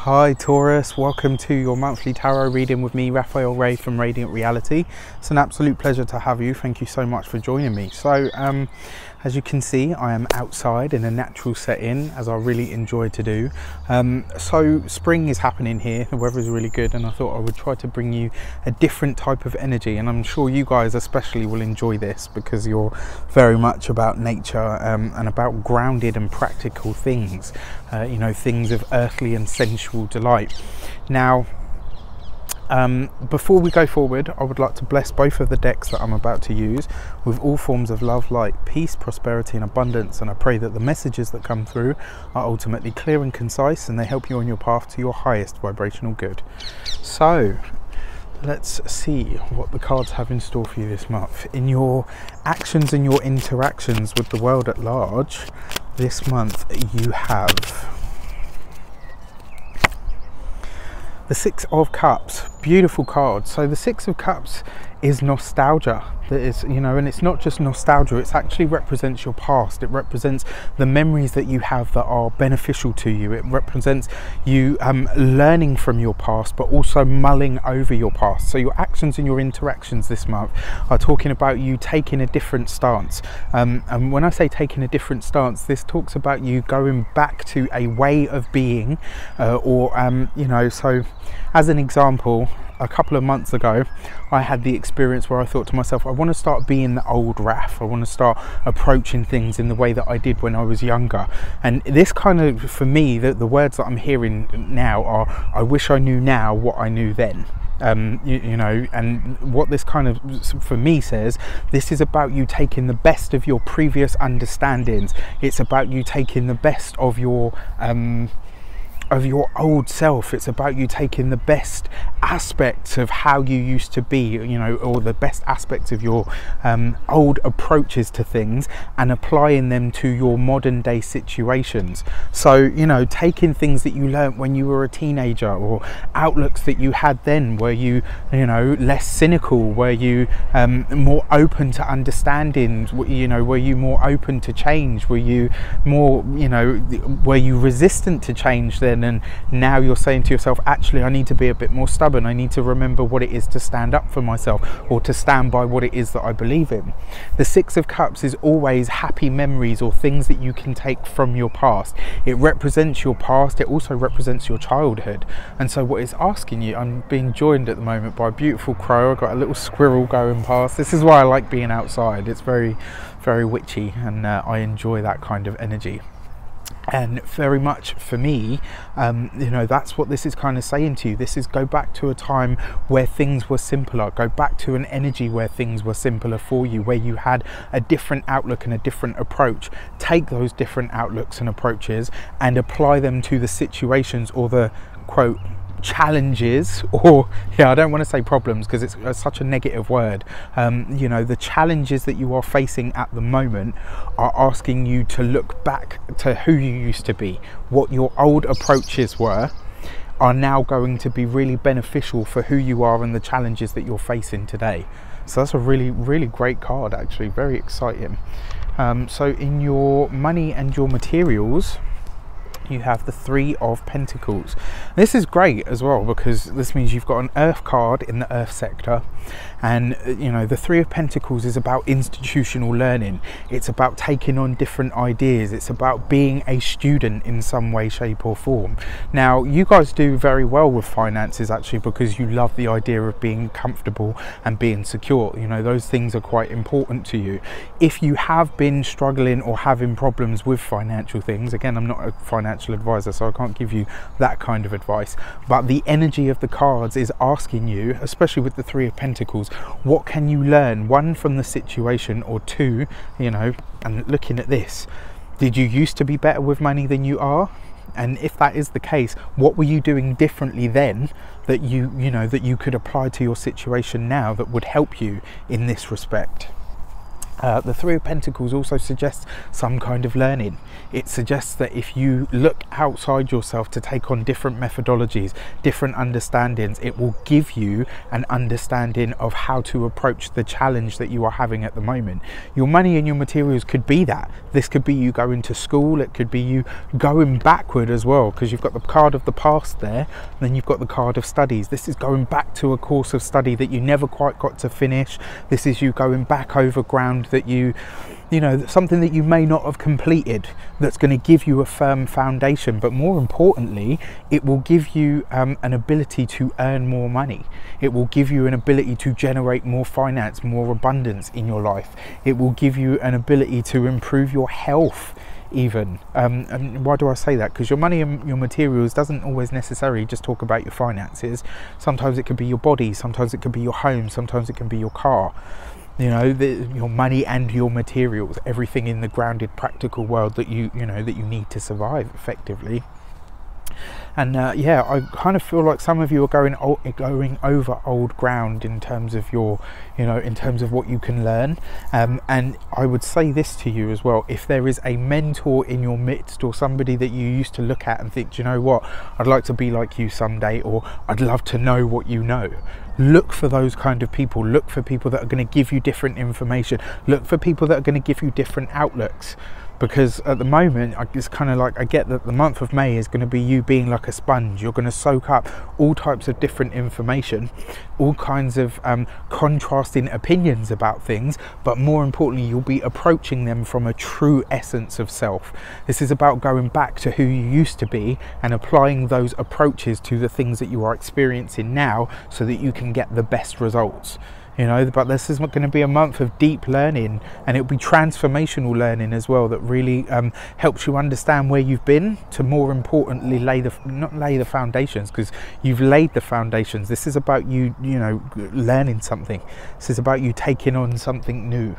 Hi Taurus, welcome to your monthly tarot reading with me, Raphael Ray from Radiant Reality. It's an absolute pleasure to have you. Thank you so much for joining me. So as you can see, I am outside in a natural setting, as I really enjoy to do. So spring is happening here, the weather is really good, and I thought I would try to bring you a different type of energy, and I'm sure you guys especially will enjoy this because you're very much about nature and about grounded and practical things, you know, things of earthly and sensual delight. Now, before we go forward, I would like to bless both of the decks that I'm about to use with all forms of love, light, peace, prosperity and abundance, and I pray that the messages that come through are ultimately clear and concise and they help you on your path to your highest vibrational good. So let's see what the cards have in store for you this month. In your actions and your interactions with the world at large this month, you have the Six of Cups. Beautiful card. So the Six of Cups is nostalgia. That is, you know, and it's not just nostalgia, it actually represents your past. It represents the memories that you have that are beneficial to you. It represents you learning from your past, but also mulling over your past. So your actions and your interactions this month are talking about you taking a different stance. And when I say taking a different stance, this talks about you going back to a way of being, you know, so as an example, a couple of months ago I had the experience where I thought to myself, I want to start being the old Raph. I want to start approaching things in the way that I did when I was younger. And this kind of, for me, the words that I'm hearing now are, I wish I knew now what I knew then. You know, and what this kind of, for me, says, this is about you taking the best of your previous understandings. It's about you taking the best of your old self. It's about you taking the best aspects of how you used to be, you know, or the best aspects of your old approaches to things and applying them to your modern day situations. So, you know, taking things that you learnt when you were a teenager, or outlooks that you had then, were you know, less cynical, were you more open to understanding, you know, were you more open to change, were you more, you know, were you resistant to change then? And now you're saying to yourself, actually I need to be a bit more stubborn. I need to remember what it is to stand up for myself, or to stand by what it is that I believe in. The Six of Cups is always happy memories or things that you can take from your past. It represents your past, it also represents your childhood. And so what it's asking you, I'm being joined at the moment by a beautiful crow. I've got a little squirrel going past. This is why I like being outside. It's very, very witchy, and I enjoy that kind of energy. And very much for me, you know, that's what this is kind of saying to you. This is, go back to a time where things were simpler. Go back to an energy where things were simpler for you, where you had a different outlook and a different approach. Take those different outlooks and approaches and apply them to the situations, or the, quote, challenges, or, yeah, I don't want to say problems because it's such a negative word. You know, the challenges that you are facing at the moment are asking you to look back to who you used to be. What your old approaches were are now going to be really beneficial for who you are and the challenges that you're facing today. So that's a really, really great card, actually, very exciting. So in your money and your materials, you have the Three of Pentacles. This is great as well, because this means you've got an Earth card in the Earth sector, and you know, the Three of Pentacles is about institutional learning. It's about taking on different ideas. It's about being a student in some way, shape or form. Now, you guys do very well with finances, actually, because you love the idea of being comfortable and being secure. You know, those things are quite important to you. If you have been struggling or having problems with financial things, again, I'm not a financial advisor, so I can't give you that kind of advice, but the energy of the cards is asking you, especially with the Three of Pentacles, what can you learn, one, from the situation, or two, you know, and looking at this, did you used to be better with money than you are? And if that is the case, what were you doing differently then that you know, that you could apply to your situation now that would help you in this respect? The Three of Pentacles also suggests some kind of learning. It suggests that if you look outside yourself to take on different methodologies, different understandings, it will give you an understanding of how to approach the challenge that you are having at the moment. Your money and your materials could be that. This could be you going to school, it could be you going backward as well, because you've got the card of the past there, and then you've got the card of studies. This is going back to a course of study that you never quite got to finish. This is you going back over ground that you know, something that you may not have completed, that's going to give you a firm foundation. But more importantly, it will give you an ability to earn more money. It will give you an ability to generate more finance, more abundance in your life. It will give you an ability to improve your health even. And why do I say that? Because your money and your materials doesn't always necessarily just talk about your finances. Sometimes it could be your body, sometimes it could be your home, sometimes it can be your car. You know, your money and your materials, everything in the grounded practical world that you need to survive effectively. And yeah, I kind of feel like some of you are going over old ground in terms of your, in terms of what you can learn. And I would say this to you as well: if there is a mentor in your midst, or somebody that you used to look at and think, do you know what, I'd like to be like you someday, or I'd love to know what you know. Look for those kind of people. Look for people that are going to give you different information. Look for people that are going to give you different outlooks. Because at the moment, it's kind of like, I get that the month of May is going to be you being like a sponge. You're going to soak up all types of different information, all kinds of contrasting opinions about things, but more importantly, you'll be approaching them from a true essence of self. This is about going back to who you used to be and applying those approaches to the things that you are experiencing now, so that you can get the best results. But this is going to be a month of deep learning, and it'll be transformational learning as well, that really helps you understand where you've been, to more importantly not lay the foundations, because you've laid the foundations. This is about you learning something. This is about you taking on something new,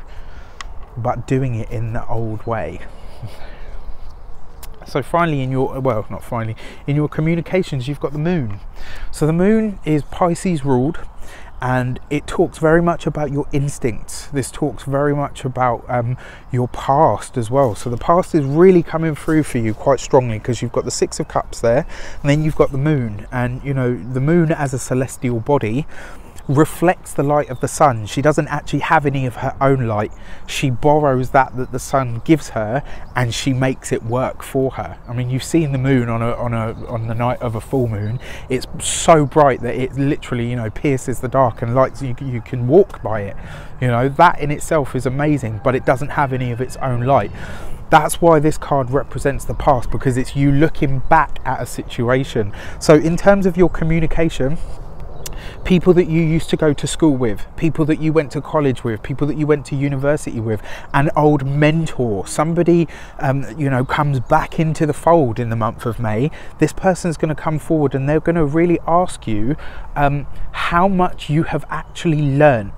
but doing it in the old way. So finally, in your communications, you've got the moon. So the moon is Pisces ruled, and it talks very much about your instincts. This talks very much about your past as well. So the past is really coming through for you quite strongly, because you've got the Six of Cups there, and then you've got the moon. And the moon as a celestial body reflects the light of the sun. She doesn't actually have any of her own light. She borrows that the sun gives her, and she makes it work for her. I mean, you've seen the moon on the night of a full moon. It's so bright that it literally pierces the dark and lights. You can walk by it. That in itself is amazing, but it doesn't have any of its own light. That's why this card represents the past, because it's you looking back at a situation. So in terms of your communication, people that you used to go to school with, people that you went to college with, people that you went to university with, an old mentor, somebody comes back into the fold in the month of May. This person's going to come forward, and they're going to really ask you how much you have actually learned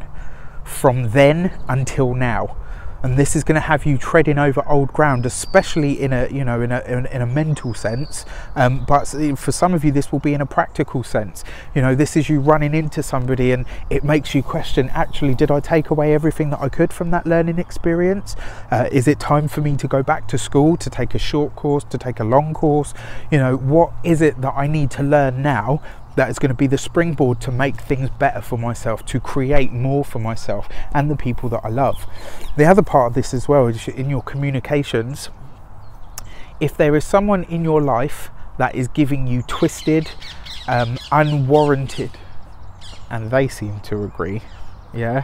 from then until now. And this is going to have you treading over old ground, especially in a mental sense. But for some of you, this will be in a practical sense. This is you running into somebody, and it makes you question, actually, did I take away everything that I could from that learning experience? Is it time for me to go back to school, to take a short course, to take a long course? What is it that I need to learn now that is going to be the springboard to make things better for myself, to create more for myself and the people that I love? The other part of this as well is in your communications. If there is someone in your life that is giving you twisted, unwarranted, and they seem to agree, yeah?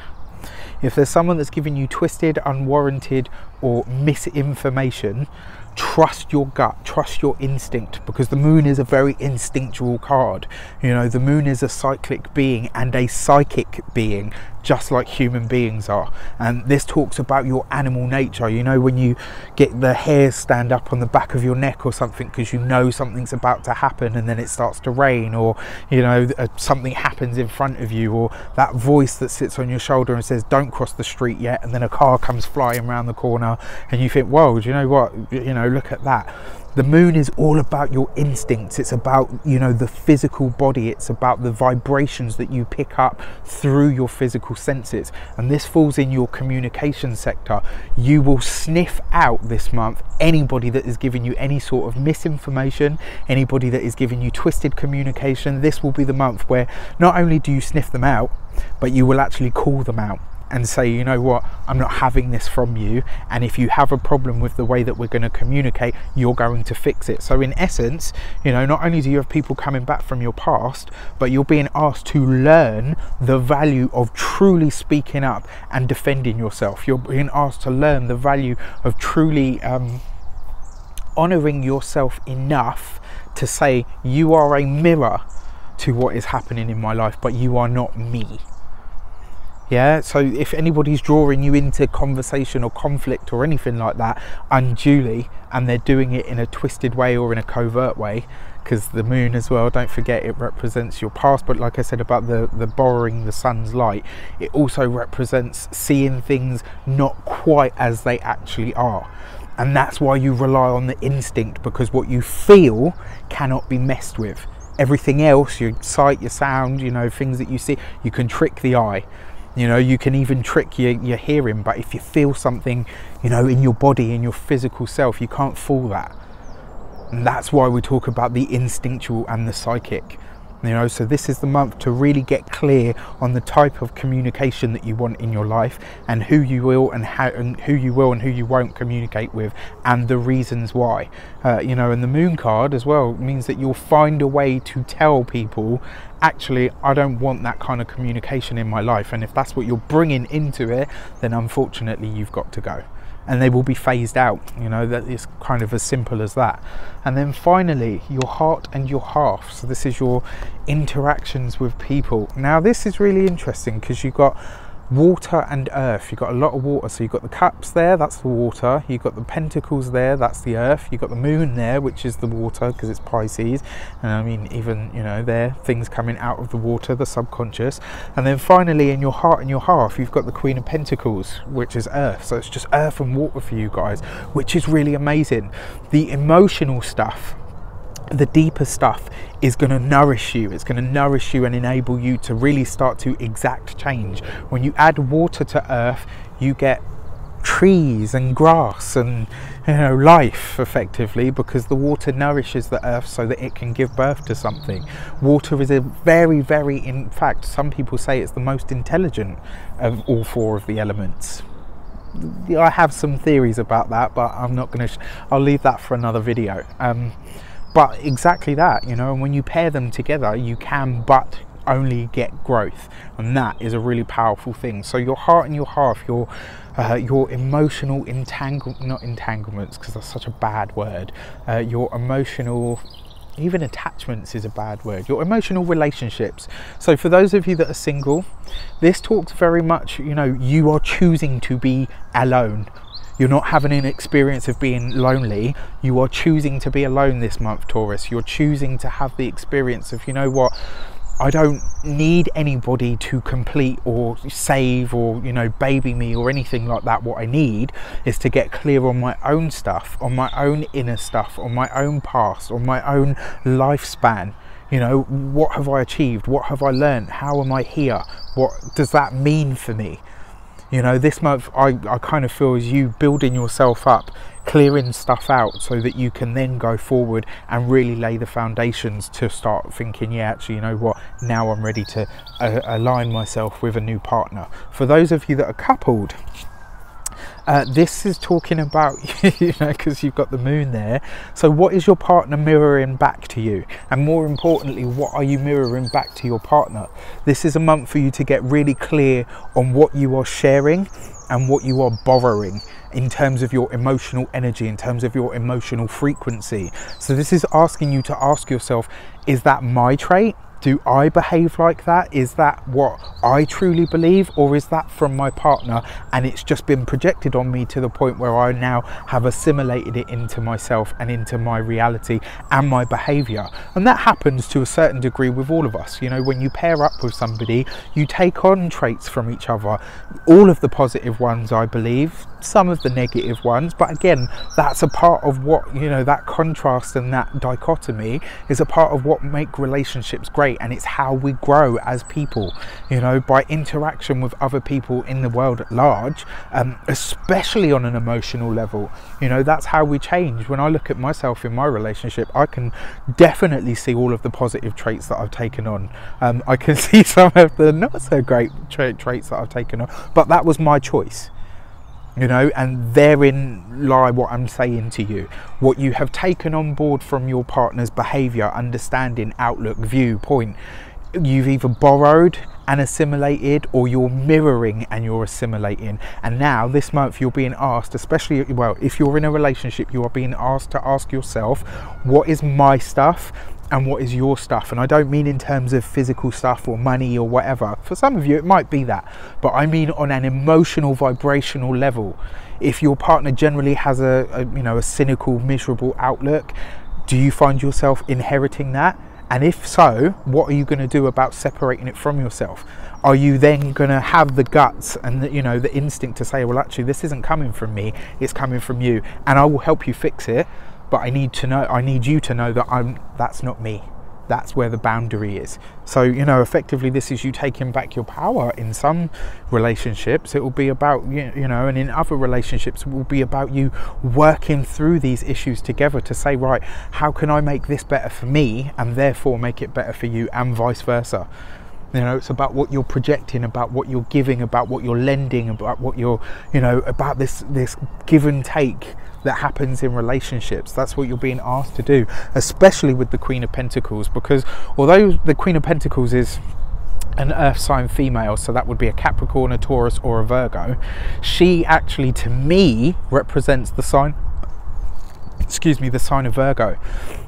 If there's someone that's giving you twisted, unwarranted, or misinformation, trust your gut, trust your instinct, because the moon is a very instinctual card. The moon is a cyclic being and a psychic being, just like human beings are. And this talks about your animal nature. When you get the hairs stand up on the back of your neck or something because something's about to happen, and then it starts to rain, or something happens in front of you, or that voice that sits on your shoulder and says don't cross the street yet, and then a car comes flying around the corner, partner and you think, well, do you know what, you know, look at that. The moon is all about your instincts. It's about, you know, the physical body. It's about the vibrations that you pick up through your physical senses. And this falls in your communication sector. You will sniff out this month anybody that is giving you any sort of misinformation, anybody that is giving you twisted communication. This will be the month where not only do you sniff them out, but you will actually call them out and say, you know what, I'm not having this from you, and if you have a problem with the way that we're going to communicate, you're going to fix it. So in essence, you know, not only do you have people coming back from your past, but you're being asked to learn the value of truly speaking up and defending yourself. You're being asked to learn the value of truly honoring yourself enough to say, you are a mirror to what is happening in my life, but you are not me. Yeah, so if anybody's drawing you into conversation or conflict or anything like that unduly, and they're doing it in a twisted way or in a covert way, because the moon as well, don't forget, it represents your past, but like I said about the borrowing the sun's light, it also represents seeing things not quite as they actually are. And that's why you rely on the instinct, because what you feel cannot be messed with. Everything else, your sight, your sound, you know, things that you see, you can trick the eye. You know, you can even trick your hearing, but if you feel something, you know, in your body, in your physical self, you can't fool that. And that's why we talk about the instinctual and the psychic. You know, so this is the month to really get clear on the type of communication that you want in your life, and who you will and how, and who you will and who you won't communicate with, and the reasons why. You know, and the moon card as well means that you'll find a way to tell people, actually, I don't want that kind of communication in my life, and if that's what you're bringing into it, then unfortunately you've got to go. And they will be phased out, you know, that is kind of as simple as that. And then finally, your heart and your half. So this is your interactions with people. Now this is really interesting because you've got water and earth. You've got a lot of water, so you've got the cups there, that's the water. You've got the pentacles there, that's the earth. You've got the moon there, which is the water because it's Pisces. And I mean, even, you know, there, things coming out of the water, the subconscious. And then finally, in your heart and your half, you've got the Queen of Pentacles, which is earth. So it's just earth and water for you guys, which is really amazing. The emotional stuff, the deeper stuff, is going to nourish you. It's going to nourish you and enable you to really start to exact change. When you add water to earth, you get trees and grass and, you know, life effectively, because the water nourishes the earth so that it can give birth to something. Water is a very, very, in fact, some people say it's the most intelligent of all four of the elements. I have some theories about that, but I'm not going to, I'll leave that for another video. But exactly that, you know, and when you pair them together, you can but only get growth, and that is a really powerful thing. So your heart and your half, your emotional not entanglements, because that's such a bad word, your emotional, even attachments is a bad word, your emotional relationships. So for those of you that are single, this talks very much, you know, you are choosing to be alone. You're not having an experience of being lonely. You are choosing to be alone this month, Taurus. You're choosing to have the experience of, you know what, I don't need anybody to complete or save or, you know, baby me or anything like that. What I need is to get clear on my own stuff, on my own inner stuff, on my own past, on my own lifespan. You know, what have I achieved? What have I learned? How am I here? What does that mean for me? You know, this month I kind of feel as you building yourself up, clearing stuff out so that you can then go forward and really lay the foundations to start thinking, yeah, actually, you know what, now I'm ready to align myself with a new partner. For those of you that are coupled, this is talking about, you know, because you've got the moon there. So what is your partner mirroring back to you? And more importantly, what are you mirroring back to your partner? This is a month for you to get really clear on what you are sharing and what you are borrowing in terms of your emotional energy, in terms of your emotional frequency. So this is asking you to ask yourself, is that my trait? Do I behave like that? Is that what I truly believe, or is that from my partner and it's just been projected on me to the point where I now have assimilated it into myself and into my reality and my behavior? And that happens to a certain degree with all of us. You know, when you pair up with somebody, you take on traits from each other, all of the positive ones, I believe, some of the negative ones, but again, that's a part of what, you know, that contrast and that dichotomy is a part of what make relationships great. And it's how we grow as people, you know, by interaction with other people in the world at large, especially on an emotional level. You know, that's how we change. When I look at myself in my relationship, I can definitely see all of the positive traits that I've taken on. I can see some of the not so great traits that I've taken on, but that was my choice. You know, and therein lie what I'm saying to you. What you have taken on board from your partner's behaviour, understanding, outlook, viewpoint, you've either borrowed and assimilated, or you're mirroring and you're assimilating. And now this month you're being asked, especially, well, if you're in a relationship, you are being asked to ask yourself, what is my stuff and what is your stuff? And I don't mean in terms of physical stuff or money or whatever. For some of you it might be that, but I mean on an emotional, vibrational level. If your partner generally has a you know, a cynical, miserable outlook, do you find yourself inheriting that? And if so, what are you going to do about separating it from yourself? Are you then going to have the guts and the, you know, the instinct to say, well, actually this isn't coming from me, it's coming from you, and I will help you fix it, but I need you to know that that's not me. That's where the boundary is. So, you know, effectively this is you taking back your power. In some relationships it will be about, you know, and in other relationships it will be about you working through these issues together to say, right, how can I make this better for me and therefore make it better for you, and vice versa. You know, it's about what you're projecting, about what you're giving, about what you're lending, about what you're, you know, about this give and take that happens in relationships. That's what you're being asked to do, especially with the Queen of Pentacles, because although the Queen of Pentacles is an earth sign female, so that would be a Capricorn, a Taurus or a Virgo, she actually to me represents the sign, the sign of Virgo.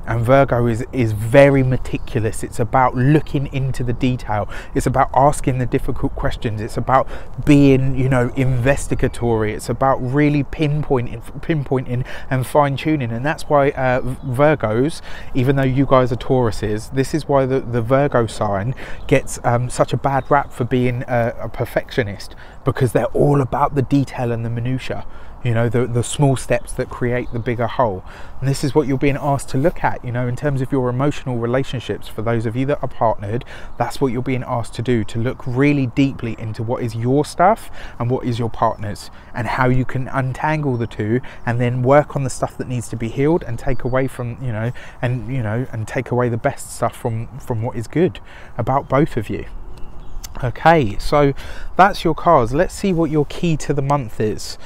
And Virgo is very meticulous. It's about looking into the detail. It's about asking the difficult questions. It's about being, you know, investigatory. It's about really pinpointing and fine-tuning. And that's why Virgos, even though you guys are Tauruses, this is why the Virgo sign gets such a bad rap for being a perfectionist, because they're all about the detail and the minutiae. You know, the small steps that create the bigger whole. And this is what you're being asked to look at, you know, in terms of your emotional relationships. For those of you that are partnered, that's what you're being asked to do, to look really deeply into what is your stuff and what is your partner's, and how you can untangle the two and then work on the stuff that needs to be healed and take away from, and take away the best stuff from what is good about both of you. Okay, so that's your cards. Let's see what your key to the month is.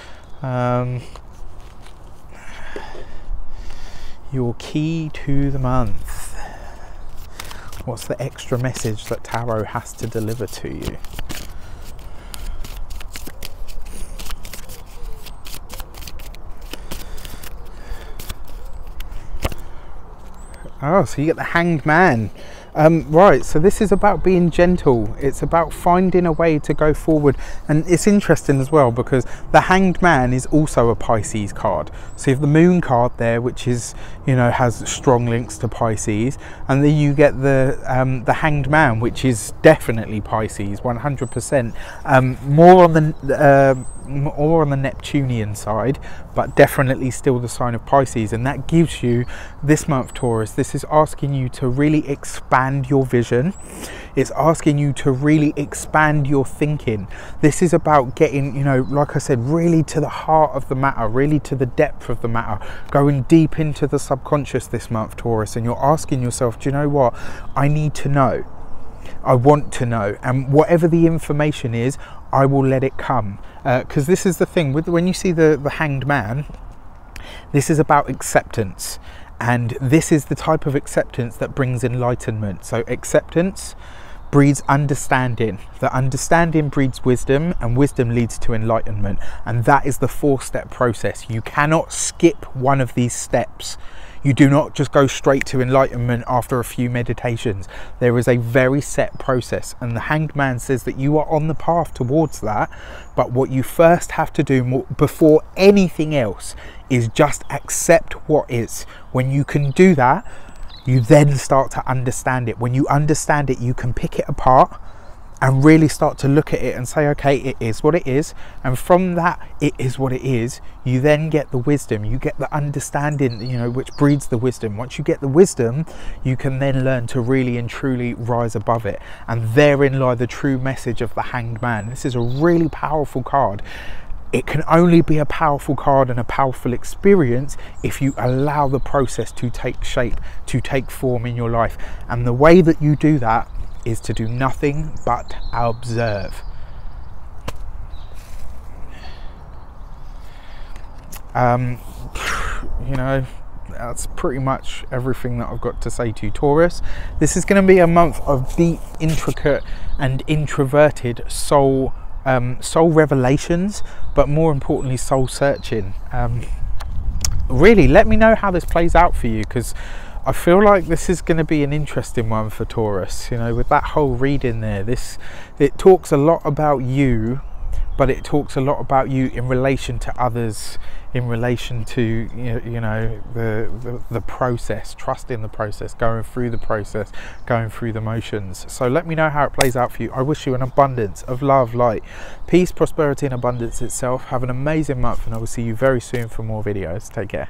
Your key to the month. What's the extra message that Tarot has to deliver to you? Oh, so you get the Hanged Man. Right, so this is about being gentle. It's about finding a way to go forward. And it's interesting as well, because the Hanged Man is also a Pisces card. So you have the Moon card there, which is, you know, has strong links to Pisces, and then you get the Hanged Man, which is definitely Pisces, 100%. More on the Neptunian side, but definitely still the sign of Pisces. And that gives you this month, Taurus, this is asking you to really expand your vision. It's asking you to really expand your thinking. This is about getting, you know, like I said, really to the heart of the matter, really to the depth of the matter, going deep into the subconscious this month, Taurus. And you're asking yourself, do you know what? I need to know. I want to know, and whatever the information is, I will let it come. Because this is the thing, when you see the Hanged Man, this is about acceptance, and this is the type of acceptance that brings enlightenment. So acceptance breeds understanding, the understanding breeds wisdom, and wisdom leads to enlightenment, and that is the 4-step process. You cannot skip one of these steps. You do not just go straight to enlightenment after a few meditations. There is a very set process, and the Hanged Man says that you are on the path towards that. But what you first have to do before anything else is just accept what is. When you can do that, you then start to understand it. When you understand it, you can pick it apart and really start to look at it and say, okay, it is what it is. And from that, it is what it is, you then get the wisdom, you get the understanding, you know, which breeds the wisdom. Once you get the wisdom, you can then learn to really and truly rise above it. And therein lie the true message of the Hanged Man. This is a really powerful card. It can only be a powerful card and a powerful experience if you allow the process to take shape, to take form in your life. And the way that you do that is to do nothing but observe. You know, that's pretty much everything that I've got to say to you, Taurus. This is going to be a month of deep, intricate and introverted soul revelations, but more importantly soul searching. Really let me know how this plays out for you, because I feel like this is going to be an interesting one for Taurus. You know, with that whole reading there, it talks a lot about you, but it talks a lot about you in relation to others, in relation to you know the process, trusting the process, going through the process, going through the motions. So let me know how it plays out for you. I wish you an abundance of love, light, peace, prosperity and abundance itself. Have an amazing month, and I will see you very soon for more videos. Take care.